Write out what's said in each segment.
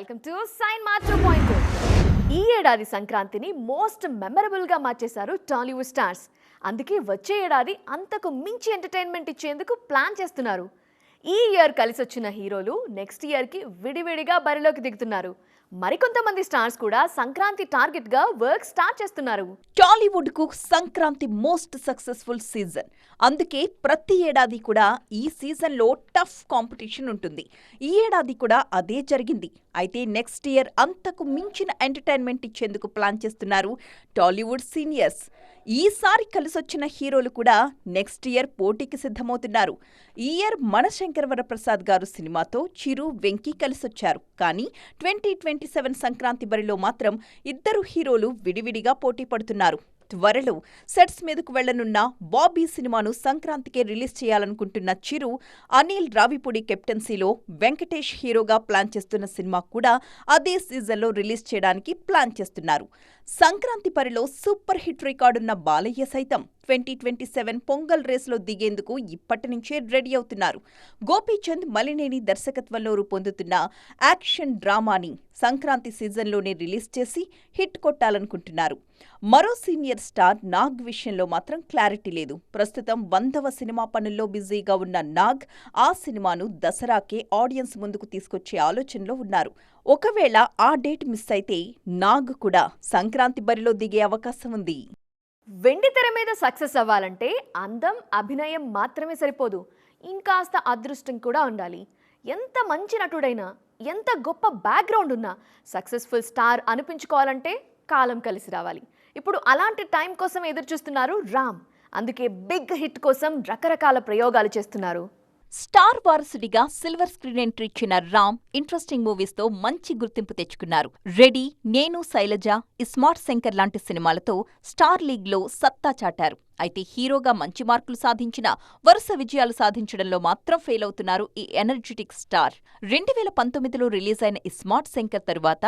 Welcome to sign mark 2.0. ఈ ఏడాది సంక్రాంతిని మోస్ట్ మెమరబుల్ గా మార్చేశారు టాలీవుడ్ స్టార్స్. అందుకే వచ్చే ఏడాది అంతకు మించి ఎంటర్టైన్మెంట్ ఇచ్చేందుకు ప్లాన్ చేస్తున్నారు. ఈ ఇయర్ కలిసి వచ్చిన హీరోలు నెక్స్ట్ ఇయర్ కి విడివిడిగా బరిలోకి దిగుతున్నారు. మరికొంతమంది స్టార్స్ కూడా సంక్రాంతి టార్గెట్ గా వర్క్ స్టార్ట్ చేస్తున్నారు. టాలీవుడ్ కు సంక్రాంతి మోస్ట్ సక్సెస్ఫుల్ సీజన్. అందుకే ప్రతి ఏడాది కూడా ఈ సీజన్ లో టఫ్ కాంపిటీషన్ ఉంటుంది. ఈ ఏడాది కూడా అదే జరిగింది. అయితే నెక్స్ట్ ఇయర్ అంతకు మించిన ఎంటర్టైన్మెంట్ ఇచ్చేందుకు ప్లాన్ చేస్తున్నారు టాలీవుడ్ సీనియర్స్. ఈసారి కలిసొచ్చిన హీరోలు కూడా నెక్స్ట్ ఇయర్ పోటీకి సిద్ధమవుతున్నారు. ఈ ఇయర్ మన శంకర్ వరప్రసాద్ గారు సినిమాతో చిరు, వెంకీ కలిసొచ్చారు. కానీ 2027 సంక్రాంతి బరిలో మాత్రం ఇద్దరు హీరోలు విడివిడిగా పోటీ పడుతున్నారు. త్వరలో సెట్స్ మీదకు వెళ్లనున్న బాబీ సినిమాను సంక్రాంతికే రిలీజ్ చేయాలనుకుంటున్న చిరు, అనిల్ రావిపూడి కెప్టెన్సీలో వెంకటేష్ హీరోగా ప్లాన్ చేస్తున్న సినిమా కూడా అదే సీజన్లో రిలీజ్ చేయడానికి ప్లాన్ చేస్తున్నారు. సంక్రాంతి పరిలో సూపర్ హిట్ రికార్డున్న బాలయ్య సైతం 2027 పొంగల్ రేసులో దిగేందుకు ఇప్పటి నుంచే రెడీ అవుతున్నారు. గోపీచంద్ మలినేని దర్శకత్వంలో రూపొందుతున్న యాక్షన్ డ్రామాని సంక్రాంతి సీజన్లోనే రిలీజ్ చేసి హిట్ కొట్టాలనుకుంటున్నారు. మరో సీనియర్ స్టార్ నాగ్ విషయంలో మాత్రం క్లారిటీ లేదు. ప్రస్తుతం 100వ సినిమా పనుల్లో బిజీగా ఉన్న నాగ్ ఆ సినిమాను దసరాకే ఆడియన్స్ ముందుకు తీసుకొచ్చే ఆలోచనలో ఉన్నారు. ఒకవేళ ఆ డేట్ మిస్ అయితే నాగ్ కూడా సంక్రాంతి బరిలో దిగే అవకాశం ఉంది. వెండి తెర మీద సక్సెస్ అవ్వాలంటే అందం, అభినయం మాత్రమే సరిపోదు. ఇంకాస్త అదృష్టం కూడా ఉండాలి. ఎంత మంచి నటుడైనా, ఎంత గొప్ప బ్యాక్గ్రౌండ్ ఉన్నా సక్సెస్ఫుల్ స్టార్ అనిపించుకోవాలంటే కాలం కలిసి రావాలి. ఇప్పుడు అలాంటి టైం కోసం ఎదురు చూస్తున్నారు రామ్. అందుకే బిగ్ హిట్ కోసం రకరకాల ప్రయోగాలు చేస్తున్నారు. స్టార్ వారసుడిగా సిల్వర్ స్క్రీన్ ఎంట్రీ ఇచ్చిన రామ్ ఇంట్రెస్టింగ్ మూవీస్ తో మంచి గుర్తింపు తెచ్చుకున్నారు. రెడీ, నేను, శైలజ, ఇస్మార్ట్ శంకర్ లాంటి సినిమాలతో స్టార్ లీగ్ లో సత్తా చాటారు. అయితే హీరోగా మంచి మార్కులు సాధించినా వరుస విజయాలు సాధించడంలో మాత్రం ఫెయిల్ అవుతున్నారు ఈ ఎనర్జెటిక్ స్టార్. 2019లో రిలీజ్ అయిన ఇస్మార్ట్ శంకర్ తరువాత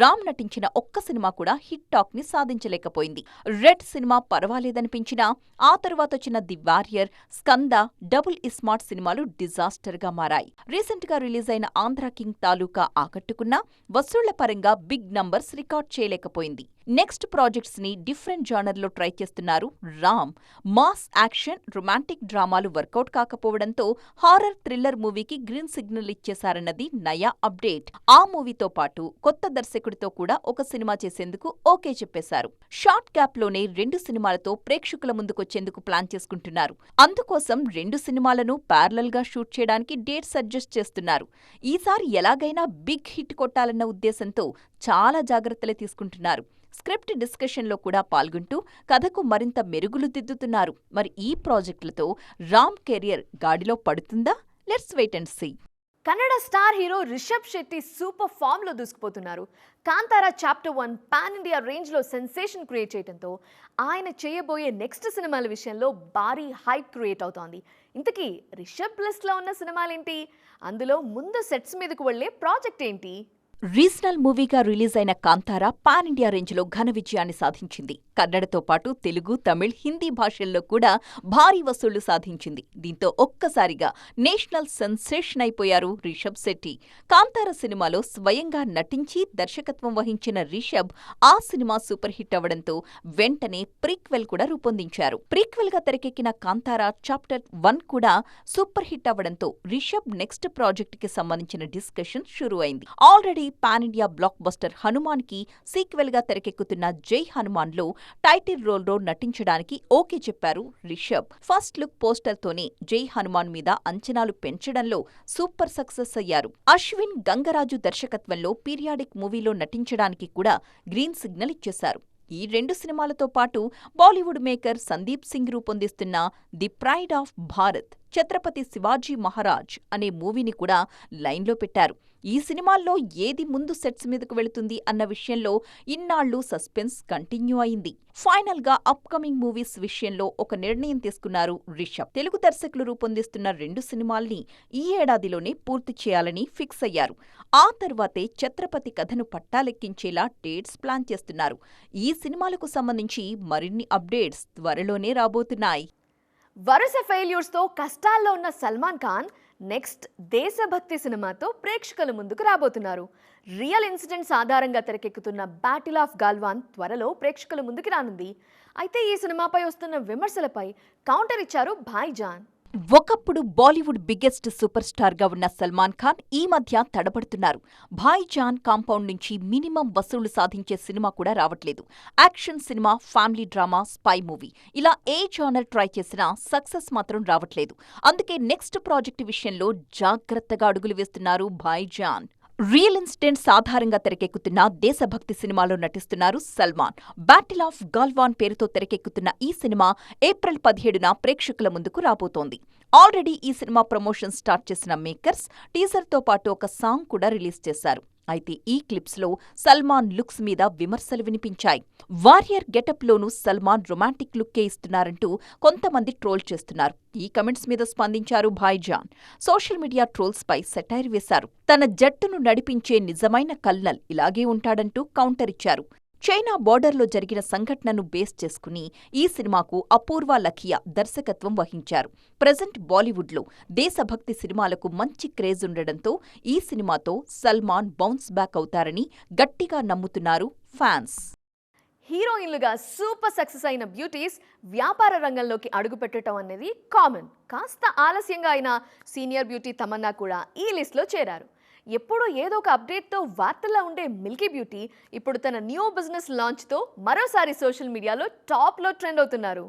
రామ్ నటించిన ఒక్క సినిమా కూడా హిట్ టాక్ ని సాధించలేకపోయింది. రెడ్ సినిమా పర్వాలేదనిపించినా ఆ తరువాత వచ్చిన the warrior, Skanda, double ismart సినిమాలు డిజాస్టర్ గా మారాయి. రీసెంట్ గా రిలీజ్ అయిన ఆంధ్ర కింగ్ తాలూకా ఆకట్టుకున్నా వసూళ్ల పరంగా బిగ్ నంబర్స్ రికార్డ్ చేయలేకపోయింది. నెక్స్ట్ ప్రాజెక్ట్స్ ని డిఫరెంట్ జానర్లో ట్రై చేస్తున్నారు రామ్. మాస్ యాక్షన్, రొమాంటిక్ డ్రామాలు వర్కౌట్ కాకపోవడంతో హారర్ థ్రిల్లర్ మూవీకి గ్రీన్ సిగ్నల్ ఇచ్చేశారన్నది నయా అప్డేట్. ఆ మూవీతో పాటు కొత్త దర్శకుడితో కూడా ఒక సినిమా చేసేందుకు ఓకే చెప్పేశారు. షార్ట్ గ్యాప్ లోనే 2 సినిమాలతో ప్రేక్షకుల ముందుకొచ్చేందుకు ప్లాన్ చేసుకుంటున్నారు. అందుకోసం 2 సినిమాలను ప్యారలల్ గా షూట్ చేయడానికి డేట్స్ అడ్జస్ట్ చేస్తున్నారు. ఈసారి ఎలాగైనా బిగ్ హిట్ కొట్టాలన్న ఉద్దేశంతో చాలా జాగ్రత్తలే తీసుకుంటున్నారు. స్క్రిప్ట్ డిస్కషన్లో కూడా పాల్గొంటూ కథకు మరింత మెరుగులు దిద్దుతున్నారు. మరి ఈ ప్రాజెక్టులతో రామ్ కెరియర్ గాడిలో పడుతుందా? Let's wait and see. Kannada star hero Rishab Shetty super form లో దూసుకుపోతున్నారు. Kantara chapter 1 pan India range లో సెన్సేషన్ క్రియేట్ చేయడంతో ఆయన చేయబోయే నెక్స్ట్ సినిమాల విషయంలో భారీ హైప్ క్రియేట్ అవుతోంది. ఇంతకీ రిషబ్ లిస్ట్ లో ఉన్న సినిమాలేంటి? అందులో ముందు సెట్స్ మీదకు వెళ్లే ప్రాజెక్ట్ ఏంటి? రీజనల్ మూవీగా రిలీజ్ అయిన కాంతారా పాన్ ఇండియా రేంజ్లో ఘన విజయాన్ని సాధించింది. కన్నడతో పాటు తెలుగు, తమిళ్, హిందీ భాషల్లో కూడా భారీ వసూళ్లు సాధించింది. దీంతో ఒక్కసారిగా నేషనల్ సెన్సేషన్ అయిపోయారు రిషబ్ శెట్టి. కాంతారా సినిమాలో స్వయంగా నటించి దర్శకత్వం వహించిన రిషబ్ ఆ సినిమా సూపర్ హిట్ అవ్వడంతో వెంటనే ప్రీక్వెల్ కూడా రూపొందించారు. ప్రీక్వెల్ గా తెరకెక్కిన కాంతారా చాప్టర్ 1 కూడా సూపర్ హిట్ అవ్వడంతో రిషబ్ నెక్స్ట్ ప్రాజెక్ట్ కి సంబంధించిన డిస్కషన్ షురూ అయింది. Already pan India block buster Hanuman కి సీక్వెల్ గా తెరకెక్కుతున్న జై హనుమాన్ లో టైటిల్ రోల్ లో నటించడానికి ఓకే చెప్పారు రిషబ్. ఫస్ట్ లుక్ పోస్టర్ తోనే జై హనుమాన్ మీద అంచనాలు పెంచడంలో సూపర్ సక్సెస్ అయ్యారు. అశ్విన్ గంగరాజు దర్శకత్వంలో పీరియాడిక్ మూవీలో నటించడానికి కూడా గ్రీన్ సిగ్నల్ ఇచ్చేశారు. ఈ 2 సినిమాలతో పాటు బాలీవుడ్ మేకర్ సందీప్ సింగ్ రూపొందిస్తున్న the pride of Bharat, Chhatrapati Shivaji Maharaj అనే మూవీని కూడా లైన్లో పెట్టారు. ఈ సినిమాల్లో ఏది ముందు సెట్స్ మీదకు వెళుతుంది అన్న విషయంలో ఇన్నాళ్లు సస్పెన్స్ కంటిన్యూ అయింది. ఫైనల్ గా అప్కమింగ్ మూవీస్ విషయంలో ఒక నిర్ణయం తీసుకున్నారు రిషబ్. తెలుగు దర్శకులు రూపొందిస్తున్న 2 సినిమాల్ని ఈ ఏడాదిలోనే పూర్తి చేయాలని ఫిక్స్ అయ్యారు. ఆ తర్వాతే ఛత్రపతి కథను పట్టాలెక్కించేలా డేట్స్ ప్లాన్ చేస్తున్నారు. ఈ సినిమాలకు సంబంధించి మరిన్ని అప్డేట్స్ త్వరలోనే రాబోతున్నాయి. వరుస ఫెయిల్యూర్స్ తో కష్టాల్లో ఉన్న సల్మాన్ ఖాన్ నెక్స్ట్ దేశభక్తి సినిమాతో ప్రేక్షకుల ముందుకు రాబోతున్నారు. రియల్ ఇన్సిడెంట్స్ ఆధారంగా తెరకెక్కుతున్న బ్యాటిల్ ఆఫ్ గాల్వాన్ త్వరలో ప్రేక్షకుల ముందుకు రానుంది. అయితే ఈ సినిమాపై వస్తున్న విమర్శలపై కౌంటర్ ఇచ్చారు భాయ్జాన్. ఒకప్పుడు బాలీవుడ్ బిగ్గెస్ట్ సూపర్ స్టార్ గా ఉన్న సల్మాన్ ఖాన్ ఈ మధ్య తడబడుతున్నారు. భాయ్జాన్ కాంపౌండ్ నుంచి మినిమం వసూళ్లు సాధించే సినిమా కూడా రావట్లేదు. Action cinema, family drama, spy movie ఇలా ఏ జానర్ ట్రై చేసినా సక్సెస్ మాత్రం రావట్లేదు. అందుకే నెక్స్ట్ ప్రాజెక్టు విషయంలో జాగ్రత్తగా అడుగులు వేస్తున్నారు భాయ్జాన్. రియల్ ఇన్సిడెంట్స్ ఆధారంగా తెరకెక్కుతున్న దేశభక్తి సినిమాలో నటిస్తున్నారు సల్మాన్. బ్యాటిల్ ఆఫ్ గాల్వాన్ పేరుతో తెరకెక్కుతున్న ఈ సినిమా ఏప్రిల్ 17న ప్రేక్షకుల ముందుకు రాబోతోంది. ఆల్రెడీ ఈ సినిమా ప్రమోషన్ స్టార్ట్ చేసిన మేకర్స్ టీజర్తో పాటు ఒక సాంగ్ కూడా రిలీజ్ చేశారు. అయితే ఈ క్లిప్స్లో సల్మాన్ లుక్స్ మీద విమర్శలు వినిపించాయి. వారియర్ గెటప్లోనూ సల్మాన్ రొమాంటిక్ లుక్కే ఇస్తున్నారంటూ కొంతమంది ట్రోల్ చేస్తున్నారు. ఈ కమెంట్స్ మీద స్పందించారు భాయ్జాన్. సోషల్ మీడియా ట్రోల్స్పై సెటైర్ వేశారు. తన జట్టును నడిపించే నిజమైన కల్నల్ ఇలాగే ఉంటాడంటూ కౌంటర్ ఇచ్చారు. చైనా బోర్డర్లో జరిగిన సంఘటనను బేస్ చేసుకుని ఈ సినిమాకు అపూర్వ లఖియా దర్శకత్వం వహించారు. ప్రెజెంట్ బాలీవుడ్లో దేశభక్తి సినిమాలకు మంచి క్రేజ్ ఉండడంతో ఈ సినిమాతో సల్మాన్ బౌన్స్ బ్యాక్ అవుతారని గట్టిగా నమ్ముతున్నారు ఫ్యాన్స్. హీరోయిన్లుగా సూపర్ సక్సెస్ అయిన బ్యూటీస్ వ్యాపార రంగంలోకి అడుగుపెట్టడం అనేది కామన్. కాస్త ఆలస్యంగా అయిన సీనియర్ బ్యూటీ తమన్నా కూడా ఈ లిస్ట్లో చేరారు. ఎప్పుడూ ఏదో ఒక అప్డేట్తో వార్తల్లో ఉండే మిల్కీ బ్యూటీ ఇప్పుడు తన న్యూ బిజినెస్ లాంచ్తో మరోసారి సోషల్ మీడియాలో టాప్లో ట్రెండ్ అవుతున్నారు.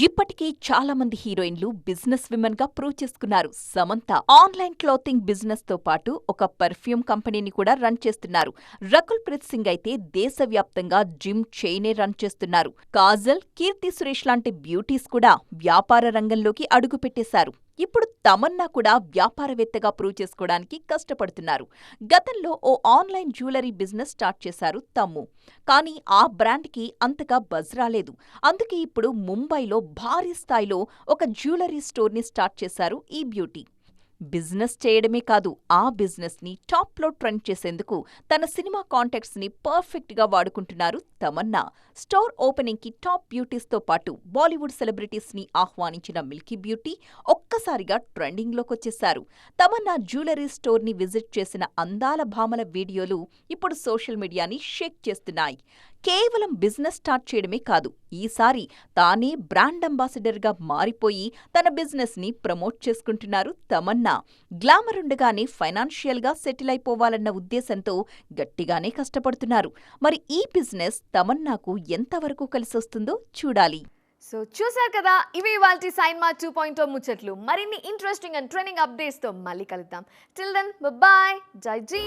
ఇప్పటికే చాలా మంది హీరోయిన్లు బిజినెస్ విమెన్ గా ప్రూవ్ చేసుకున్నారు. సమంత ఆన్లైన్ క్లాతింగ్ బిజినెస్ తో పాటు ఒక పర్ఫ్యూమ్ కంపెనీని కూడా రన్ చేస్తున్నారు. రకుల్ ప్రీత్ సింగ్ అయితే దేశవ్యాప్తంగా జిమ్ చైనే రన్ చేస్తున్నారు. కాజల్, కీర్తి సురేష్ లాంటి బ్యూటీస్ కూడా వ్యాపార రంగంలోకి అడుగుపెట్టేశారు. ఇప్పుడు తమన్నా కూడా వ్యాపారవేత్తగా ప్రూవ్ చేసుకోవడానికి కష్టపడుతున్నారు. గతంలో ఓ ఆన్లైన్ జ్యువెలరీ బిజినెస్ స్టార్ట్ చేశారు తమ్ము. కానీ ఆ బ్రాండ్కి అంతగా బజ్ రాలేదు. అందుకే ఇప్పుడు ముంబైలో భారీ స్థాయిలో ఒక జ్యువెలరీ స్టోర్ని స్టార్ట్ చేశారు ఈ బ్యూటీ. బిజినెస్ చేయడమే కాదు, ఆ బిజినెస్ని టాప్లో ట్రెండ్ చేసేందుకు తన సినిమా కాంటాక్ట్స్ని పర్ఫెక్ట్గా వాడుకుంటున్నారు తమన్నా. స్టోర్ ఓపెనింగ్కి టాప్ బ్యూటీస్తో పాటు బాలీవుడ్ సెలబ్రిటీస్ని ఆహ్వానించిన మిల్కీ బ్యూటీ ఒక్కసారిగా ట్రెండింగ్లోకొచ్చేశారు. తమన్నా జ్యువెలరీ స్టోర్ని విజిట్ చేసిన అందాల భామల వీడియోలు ఇప్పుడు సోషల్ మీడియాని షేక్ చేస్తున్నాయి. కేవలం బిజినెస్ స్టార్ట్ చేయడమే కాదు, ఈసారి తానే బ్రాండ్ అంబాసిడర్గా మారిపోయి తన బిజినెస్ని ప్రమోట్ చేసుకుంటున్నారు తమన్నా. గ్లామర్ ఉండగానే ఫైనాన్షియల్గా సెటిల్ అయిపోవాలన్న ఉద్దేశంతో గట్టిగానే కష్టపడుతున్నారు. మరి ఈ బిజినెస్ తమన్నాకు ఎంతవరకు కలిసొస్తుందో చూడాలి. సో చూశారు కదా, ఇవి ఇవాల్టి సైన్మా 2.0 ముచ్చట్లు. మరిన్ని ఇంట్రెస్టింగ్ అండ్ ట్రెండింగ్ అప్డేట్స్తో మళ్ళీ కలుద్దాం. టిల్ దెన్ బాయ్, జై జీ.